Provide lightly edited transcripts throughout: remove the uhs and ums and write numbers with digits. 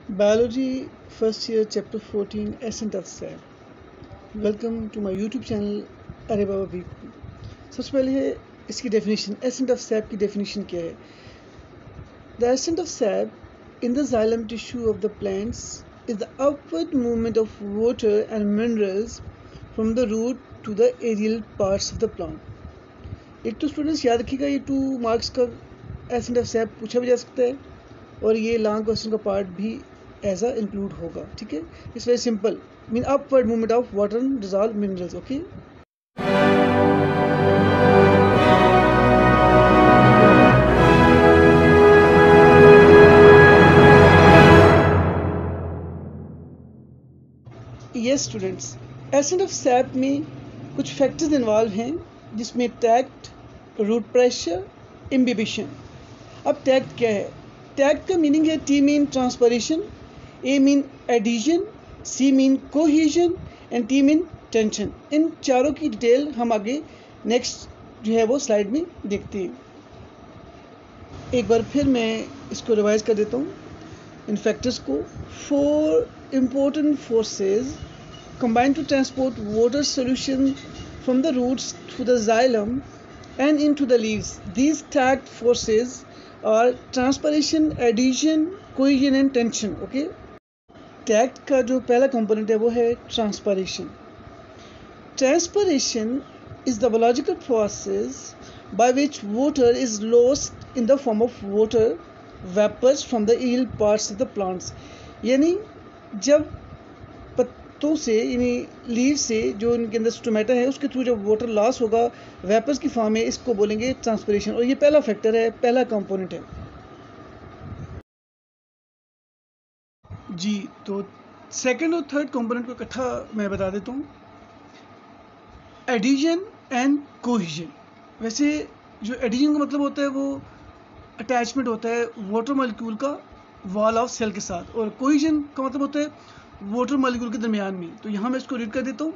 Biology first year chapter 14 Essence of Sap. Welcome to my YouTube channel अरे बाबा वीकू। सबसे पहले है इसकी डेफिनेशन। एसेंट ऑफ सैप की डेफिनेशन क्या है? The ascent of SAP in the xylem tissue of the plants is the upward movement of water and minerals from the root to the aerial parts of the plant। एक तो students याद रखिएगा, ये 2 marks का accent of SAP पूछा भी जा सकता है और ये लॉन्ग क्वेश्चन का पार्ट भी एज अ इंक्लूड होगा। ठीक है, it's very simple, mean upward movement of water and dissolve minerals. Okay, yes students, ascent of sap में कुछ फैक्टर्स इन्वॉल्व हैं जिसमें टैक्ट, रूट प्रेशर, इम्बिबिशन। अब टैक्ट क्या है? टैक्ट का मीनिंग है T mean transpiration, A mean adhesion, C mean cohesion and T mean tension. इन चारों की डिटेल हम आगे नेक्स्ट जो है वो स्लाइड में देखते हैं। एक बार फिर मैं इसको रिवाइज कर देता हूँ इन फैक्टर्स को। 4 important forces combine to transport water solution from the roots to the xylem and into the leaves. These tact forces are transpiration, adhesion, cohesion and tension. Okay, tact का जो पहला कंपोनेंट है वो है transpiration. Transpiration is the biological process by which water is lost in the form of water vapors from the aerial parts of the plants। यानी जब पत्तों से यानी लीव से जो इनके अंदर स्टोमेटा है उसके थ्रू जब वाटर लॉस होगा वेपर्स की फॉर्म में, इसको बोलेंगे ट्रांसपरेशन। और ये पहला फैक्टर है, पहला कंपोनेंट है जी। तो सेकंड और थर्ड कंपोनेंट को इकट्ठा मैं बता देता हूँ, एडिशन एंड कोहीजन। वैसे जो एडिशन का मतलब होता है वो अटैचमेंट होता है वाटर मॉलिक्यूल का वॉल ऑफ सेल के साथ, और कोहीजन का मतलब होता है वाटर मॉलिक्यूल के दरमियान में। तो यहाँ मैं इसको रीड कर देता हूँ।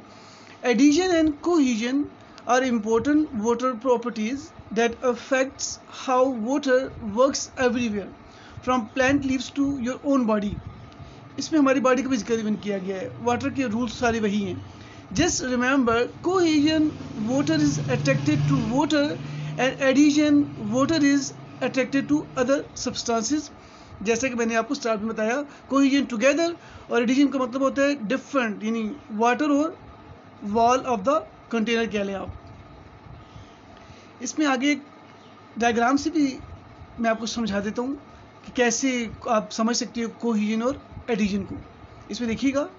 Adhesion and cohesion are important water properties that affects how water works everywhere from plant leaves to your own body. इसमें हमारी बॉडी का भी जिक्र इवन किया गया है। वाटर के रूल्स सारे वही हैं। Just remember, cohesion water is attracted to water and addition water is attracted to other substances. जैसे कि मैंने आपको स्टार्ट में बताया, कोहेजन टुगेदर और एडिशन का मतलब होता है डिफरेंट, यानी वाटर और वॉल ऑफ द कंटेनर कह लें आप। इसमें आगे एक डायग्राम से भी मैं आपको समझा देता हूँ कि कैसे आप समझ सकते हो कोहेजन और एडिशन को। इसमें देखिएगा,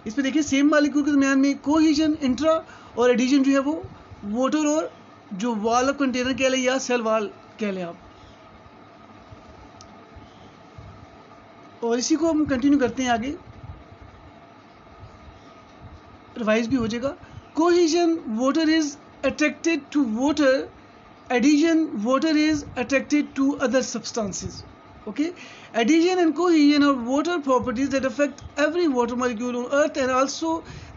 इसमें देखिए सेम मॉलिक्यूल के दरमियान में कोहेजन इंट्रा और एडिशन जो है वो वाटर और जो वॉल ऑफ कंटेनर कह लें या सेल वॉल कह लें आप। और इसी को हम कंटिन्यू करते हैं आगे, रिवाइज भी हो जाएगा। Cohesion water is attracted to water, addition water is attracted to other substances. Okay, addition and cohesion are water properties that affect every water molecule on earth, and also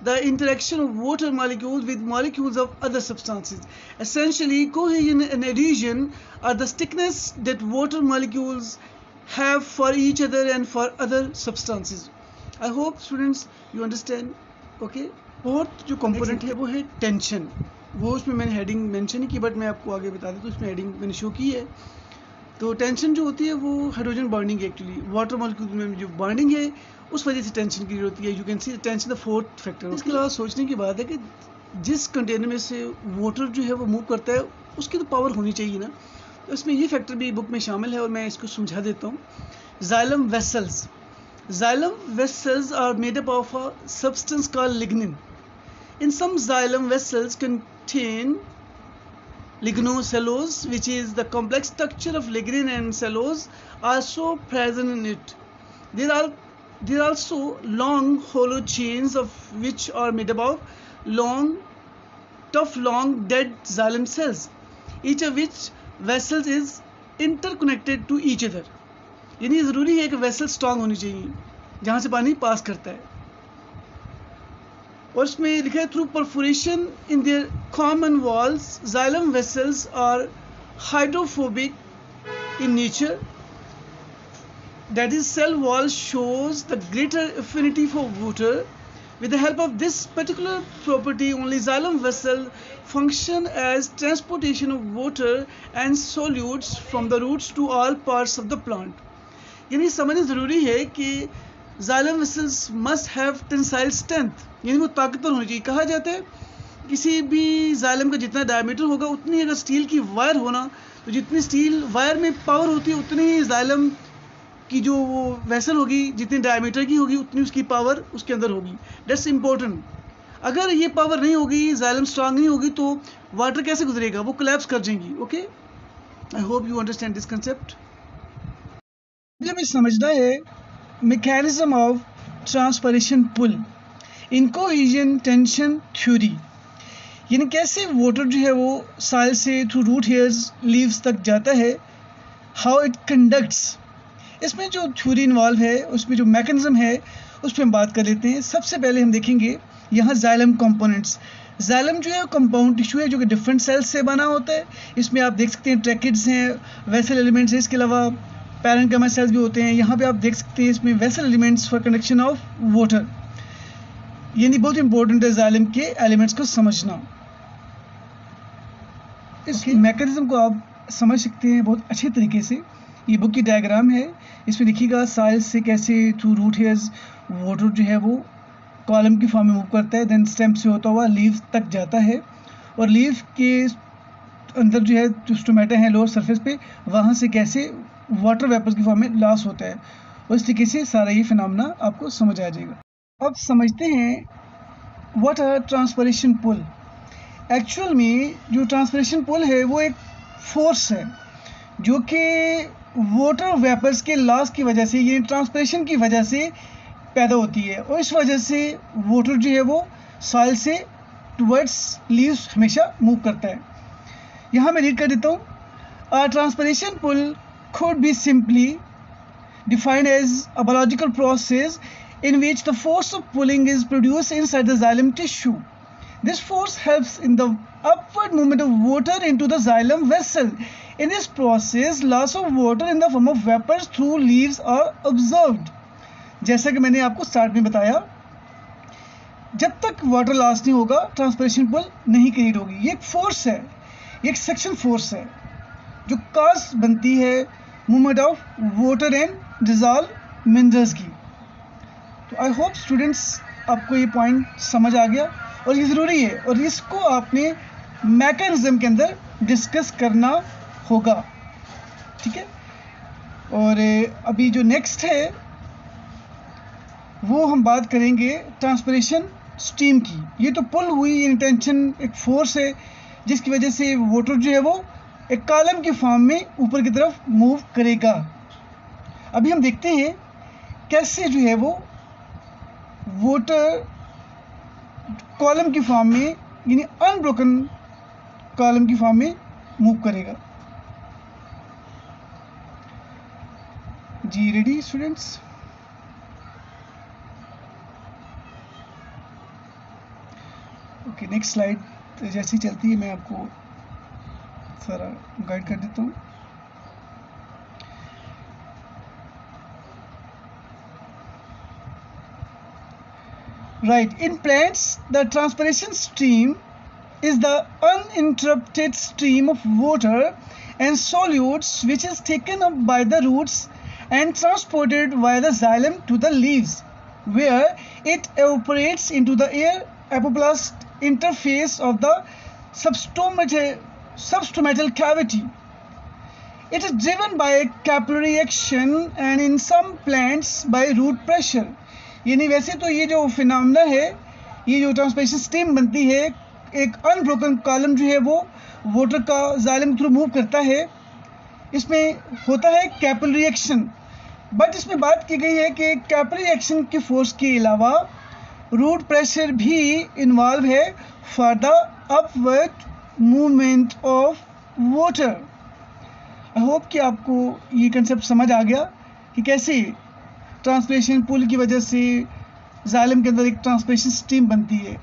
the interaction of water molecules with molecules of other substances. Essentially, cohesion and addition are the stickiness that water molecules have for each other and for other substances. I hope students you understand. Okay, fourth जो component है वो है tension. वो उसमें मैंने heading mention नहीं की, but मैं आपको आगे बता देता हूँ, इसमें हेडिंग मैंने शो की है। तो टेंशन जो होती है वो हाइड्रोजन बॉन्डिंग है। एक्चुअली वाटर मॉलिक्यूल में जो बॉन्डिंग है उस वजह से टेंशन क्रिएट होती है। You can see tension the fourth factor. इसके अलावा सोचने की बात है कि जिस कंटेनर में से वाटर जो है वो मूव करता है उसकी तो पावर होनी चाहिए ना, तो इसमें ये फैक्टर भी बुक में शामिल है और मैं इसको समझा देता हूँ। xylem vessels, xylem vessels are made up of a substance called lignin. In some xylem vessels contain lignocellulose, which is the complex structure of lignin and cellulose also present in it. There are also long hollow chains of which are made up of long dead xylem cells, each of which vessels is interconnected to each other. यानी ज़रूरी है कि vessel strong होनी चाहिए जहाँ से पानी पास करता है। और इसमें लिखा है through perforation in their common walls xylem vessels are hydrophobic in nature that is cell wall shows the greater affinity for water. With the help of this particular property, only xylem vessel function as transportation of water and solutes from the roots to all parts of the plant. यानी समझना ज़रूरी है कि xylem vessels must have tensile strength, यानी वो ताकतवर होनी चाहिए. कहा जाता है किसी भी xylem का जितना डायमीटर होगा उतनी अगर स्टील की वायर होना, तो जितनी स्टील वायर में पावर होती है उतनी ही xylem की जो वो वेसल होगी जितनी डायमीटर की होगी उतनी उसकी पावर उसके अंदर होगी. That's important. अगर ये पावर नहीं होगी, xylem स्ट्रांग नहीं होगी, तो वाटर कैसे गुजरेगा? वो कोलैप्स कर जाएंगी. Okay, I hope you understand this concept. हमें समझना है mechanism of transpiration pull in cohesion tension theory, यानी कैसे वाटर जो है वो सॉइल से थ्रू रूट हेयर्स लीव्स तक जाता है, हाउ इट कंडक्ट्स. इसमें जो थ्योरी इन्वॉल्व है, उसमें जो मैकेनिज्म है, उस पर हम बात कर लेते हैं. सबसे पहले हम देखेंगे यहाँ जाइलम कंपोनेंट्स. जाइलम जो है कंपाउंड टिश्यू है जो कि डिफरेंट सेल्स से बना होता है. इसमें आप देख सकते हैं ट्रैकिड्स हैं, वेसल एलिमेंट्स हैं, इसके अलावा पैरेन्काइमा सेल्स भी होते हैं. यहाँ पे आप देख सकते हैं इसमें vessel elements for conduction of water. यानी बहुत इंपॉर्टेंट है जाइलम के एलिमेंट्स को समझना. इस मैकेनिज्म को आप समझ सकते हैं बहुत अच्छे तरीके से. ये बुक की डायग्राम है, इसमें देखिएगा सॉइल से कैसे थ्रू रूट हेयर्स वाटर जो है वो कॉलम की फॉर्म में मूव करता है, देन स्टेम से होता हुआ लीव तक जाता है, और लीव के अंदर जो है जो स्टोमेटा है लोअर सरफेस पे, वहाँ से कैसे वाटर वेपर की फॉर्म में लॉस होता है. और इस तरीके से सारा ये फिनोमेना आपको समझ आ जाएगा. अब समझते हैं what are transpiration pull. Actual में जो ट्रांसपिरेशन पुल है वो एक फोर्स है जो कि वाटर वेपर्स के लॉस की वजह से, ये ट्रांसपिरेशन की वजह से पैदा होती है, और इस वजह से वाटर जो है वो सॉइल से टुवर्ड्स लीव्स हमेशा मूव करता है. यहाँ मैं रीड कर देता हूँ. A transpiration pull could be simply defined as a biological process in which the force of pulling is produced inside the xylem tissue. This force helps in the upward movement of water into the xylem vessel. In this process, loss of water in the form of vapors through leaves are observed. जैसा कि मैंने आपको start में बताया, जब तक water loss नहीं होगा ट्रांसपिरेशन पुल नहीं क्रिएट होगी. ये एक फोर्स है, ये एक सेक्शन फोर्स है जो काज बनती है movement of water and dissolve minerals की. तो आई होप स्टूडेंट्स आपको ये पॉइंट समझ आ गया, और ये ज़रूरी है, और इसको आपने मैकेनिज्म के अंदर डिस्कस करना होगा. ठीक है. और अभी जो नेक्स्ट है वो हम बात करेंगे ट्रांसपिरेशन स्टीम की. ये तो पुल हुई इंटेंशन एक फोर्स है जिसकी वजह से वाटर जो है वो एक कॉलम की फॉर्म में ऊपर की तरफ मूव करेगा. अभी हम देखते हैं कैसे जो है वो वाटर कॉलम की फॉर्म में, यानी अनब्रोकन कॉलम की फॉर्म में मूव करेगा. जी ready students? Okay, next slide जैसी चलती है मैं आपको सारा गाइड कर देता हूँ. Right, in plants, the transpiration stream is the uninterrupted stream of water and solutes which is taken up by the roots and transported via the xylem to the leaves, where it evaporates into the air apoplast interface of the substomatal cavity. It is driven by capillary action and in some plants by root pressure. यानी वैसे तो ये जो phenomena है, ये जो transpiration steam बनती है, एक अनब्रोकन कॉलम जो है वो वाटर का जाइलम थ्रू मूव करता है. इसमें होता है कैपिलरी एक्शन, बट इसमें बात की गई है कि कैपिलरी एक्शन के फोर्स के अलावा रूट प्रेशर भी इन्वॉल्व है for the upward movement of water. I hope कि आपको ये कंसेप्ट समझ आ गया कि कैसे ट्रांसपिरेशन पुल की वजह से जाइलम के अंदर एक ट्रांसपिरेशन स्टीम बनती है.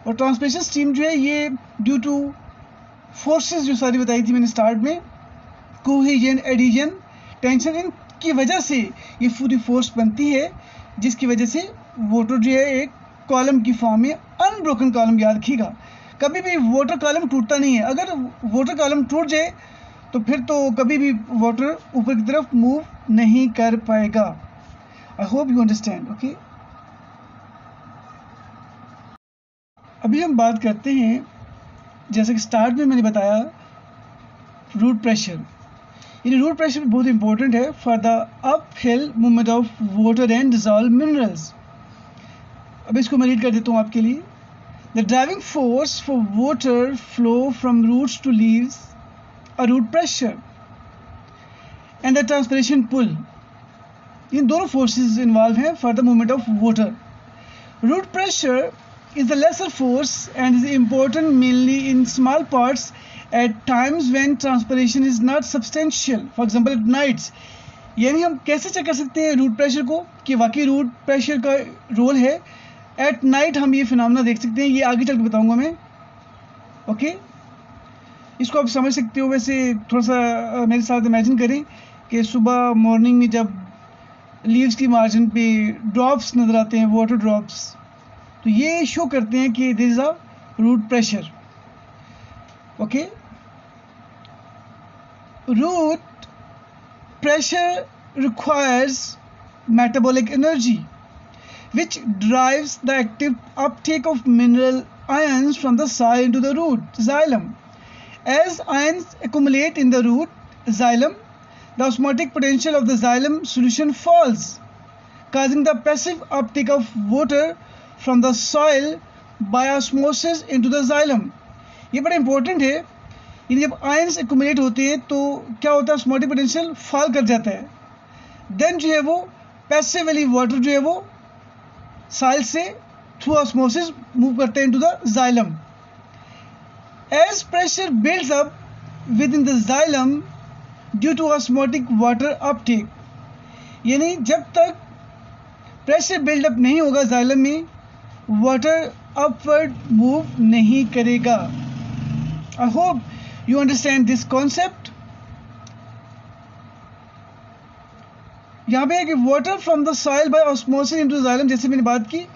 और ट्रांसपिरेशन स्टीम जो है ये ड्यू टू फोर्सेस जो सारी बताई थी मैंने स्टार्ट में, कोहेजन, एडिशन, टेंशन, इन की वजह से ये पूरी फोर्स बनती है, जिसकी वजह से वाटर जो है एक कॉलम की फॉर्म में, अनब्रोकन कॉलम, याद रखिएगा कभी भी वाटर कॉलम टूटता नहीं है। अगर वाटर कॉलम टूट जाए तो फिर तो कभी भी वाटर ऊपर की तरफ मूव नहीं कर पाएगा। आई होप यू अंडरस्टैंड। ओके, अभी हम बात करते हैं, जैसे कि स्टार्ट में मैंने बताया, रूट प्रेशर। ये रूट प्रेशर बहुत इंपॉर्टेंट है for the uphill movement of water and dissolve minerals. अब इसको मैं रीड कर देता हूँ आपके लिए। The driving force for water flow from roots to leaves a root pressure and the transpiration pull, इन दोनों forces involved हैं for the movement of water. Root pressure is the lesser force and is important mainly in small parts at times when transpiration is not substantial, for example at nights. यानी हम कैसे check कर सकते हैं root pressure को कि वाकई root pressure का रोल है। एट नाइट हम ये फिनोमेना देख सकते हैं, ये आगे चल के बताऊंगा मैं। ओके, इसको आप समझ सकते हो। वैसे थोड़ा सा मेरे साथ इमेजिन करें कि सुबह मॉर्निंग में जब लीव्स की मार्जिन पे ड्रॉप्स नज़र आते हैं, वाटर ड्रॉप्स, तो ये शो करते हैं कि there is a root pressure. Okay, root pressure requires metabolic energy which drives the active uptake of mineral ions from the soil into the root xylem. As ions accumulate in the root xylem, the osmotic potential of the xylem solution falls, causing the passive uptake of water from the soil by osmosis into the xylem. ये बड़ा important है। यानी जब ions accumulate होते हैं तो क्या होता है, ऑस्मोटिक पोटेंशियल फॉल कर जाता है। देन जो है वो पैसिवली वाटर जो है वो साइल से थ्रू ऑस्मोसिस मूव करते हैं into the xylem. As pressure builds up within the xylem due to osmotic water uptake, यानी जब तक प्रेशर बिल्डअप नहीं होगा xylem में, वाटर अपवर्ड मूव नहीं करेगा। आई hope you understand this concept. यहाँ पे है कि water from the soil by osmosis into xylem, जैसे मैंने बात की,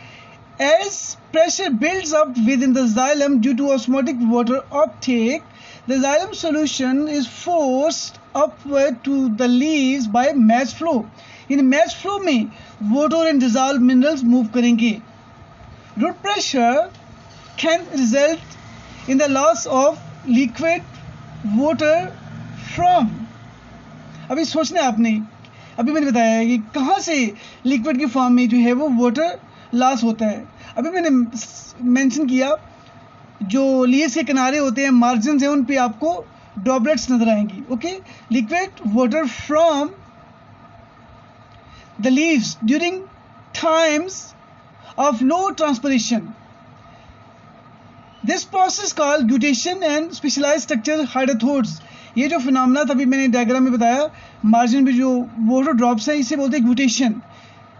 as pressure builds up within the xylem due to osmotic water uptake, the xylem solution is forced upward to the leaves by mass flow. In mass flow में water and dissolved minerals move करेंगे. Root pressure can result in the loss of liquid water from, अभी सोचना है आपने, अभी मैंने बताया है कि कहाँ से लिक्विड की फॉर्म में जो है वो वाटर लॉस होता है। अभी मैंने मेंशन किया जो लीव्स के किनारे होते हैं, मार्जिन हैं, उन पे आपको ड्रॉपलेट्स नजर आएंगी। Okay, liquid water from the leaves during times of low transpiration, this process called guttation and specialized structure hydathodes. ये जो फिनोमेना था अभी मैंने डायग्राम में बताया, मार्जिन पे जो वाटर ड्रॉप्स हैं, इसे बोलते हैं ग्यूटेशन।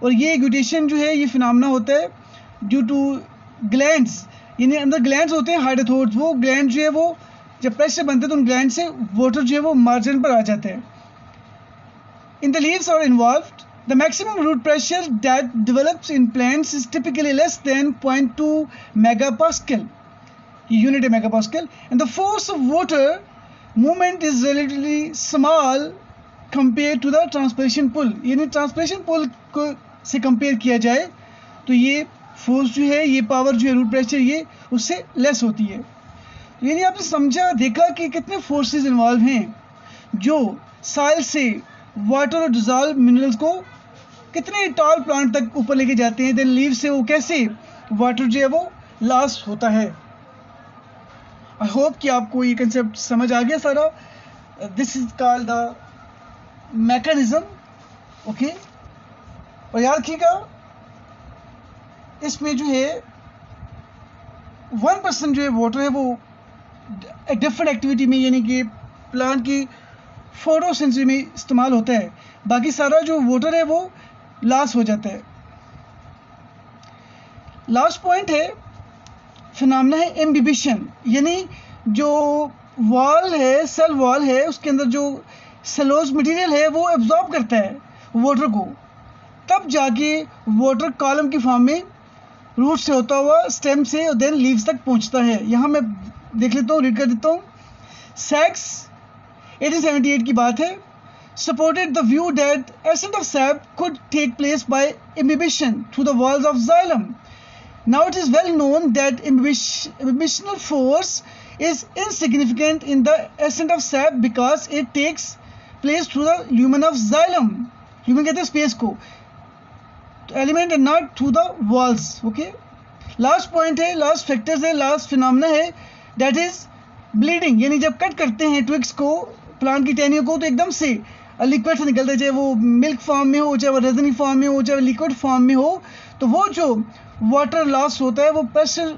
और ये ग्यूटेशन जो है ये फिनोमेना होता है ड्यू टू ग्लैंड्स, यानी अंदर ग्लैंड्स होते हैं हाइड्रोथोड्स। वो ग्लैंड जो है वो जब प्रेशर बनते हैं तो उन ग्लैंड से वाटर जो है वो मार्जिन पर आ जाता है। In the leaves are involved, the maximum root pressure that develops in plants is typically less than 0.2 megapascal, unit है megapascal, and the force of water movement is relatively small compare to the transpiration pull. यानी transpiration पुल को से compare किया जाए तो ये force जो है, ये पावर जो है रूट प्रेशर, ये उससे लेस होती है। यानी आपने समझा, देखा कि कितने फोर्सेस इन्वॉल्व हैं जो सॉइल से वाटर और डिजॉल्व मिनरल्स को कितने टॉल प्लांट तक ऊपर लेके जाते हैं। देन लीव से वो कैसे वाटर जो है वो लॉस होता है। आई होप कि आपको ये कंसेप्ट समझ आ गया सारा। This is called the mechanism. Okay, और याद रखिएगा इसमें जो है 1% जो है वाटर है वो डिफरेंट एक्टिविटी में, यानी कि प्लांट की फोटोसिंथेसिस में इस्तेमाल होता है, बाकी सारा जो वाटर है वो लॉस हो जाता है। लास्ट पॉइंट है, फिनोमेना है इम्बिबिशन, यानी जो वॉल है, सेल वॉल है, उसके अंदर जो सेलोज मटेरियल है वो एब्जॉर्ब करता है, वाटर को, तब जाके वाटर कॉलम की फॉर्म में रूट से होता हुआ स्टेम से और देन लीव्स तक पहुंचता है। यहाँ मैं देख लेता हूँ, रीड कर देता हूँ। सैक्स 1878 की बात है, supported the view that ascent of sap could take place by imbibition through the walls of xylem. Now it is well known that imbibitional force is insignificant in the ascent of sap because it takes place through the lumen of xylem. Lumen कहते हैं space को, element and not through the walls. Okay, last point है, last factors है, last phenomena है, that is bleeding. यानी जब cut करते हैं ट्विग्स को, प्लांट की टहनियों को, तो एकदम से लिक्विड से निकलता है, चाहे वो मिल्क फॉर्म में हो, चाहे वो रेजनी फॉर्म में हो, चाहे लिक्विड फॉर्म में हो। तो वो जो वाटर लॉस होता है वो प्रेशर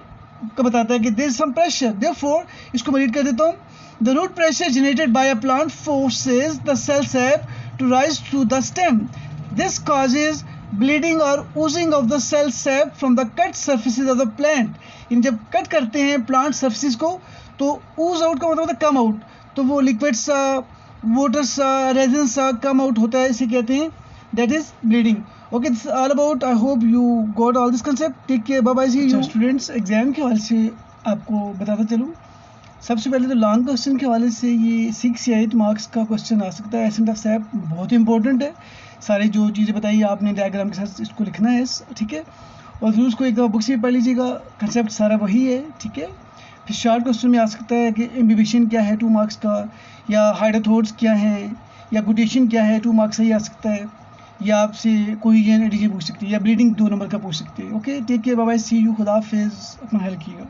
का बताता है कि there is some pressure. Therefore इसको मैं रीड कर देता हूँ। The root pressure generated by a plant forces the cell sap to rise through the stem. This causes bleeding और oozing of the cell sap from the cut surfaces of the plant. इन जब cut करते हैं plant surfaces को तो ooze out का मतलब होता है कम आउट, तो वो लिक्विड सा, वाटर सा, रेजिन सा कम आउट होता है, इसे कहते हैं that is bleeding. Okay, this all about, I hope you got all this concept. Take care, bye bye, see you. Students, exam के हवाले से आपको बताता चलूँ, सबसे पहले तो लॉन्ग क्वेश्चन के हवाले से ये 6 या 8 मार्क्स का क्वेश्चन आ सकता है। एसेंट ऑफ सैप बहुत इंपॉर्टेंट है, सारी जो चीज़ें बताई आपने डायग्राम के साथ इसको लिखना है, ठीक है। और फिर उसको एक दफ़ा बुक से पढ़ लीजिएगा, कंसेप्ट सारा वही है, ठीक है। फिर शॉर्ट क्वेश्चन में आ सकता है कि इम्बिबिशन क्या है 2 मार्क्स का, या हाइड्रोथोड्स क्या है, या गुटेशन क्या है 2 मार्क्स से ही आ सकता है, या आपसे कोहेजन एडिशन पूछ सकती है, या ब्लीडिंग 2 नंबर का पूछ सकते हैं। Okay, take care, bye bye, see you, खुदा हाफिज़, अपना ख्याल रखिएगा।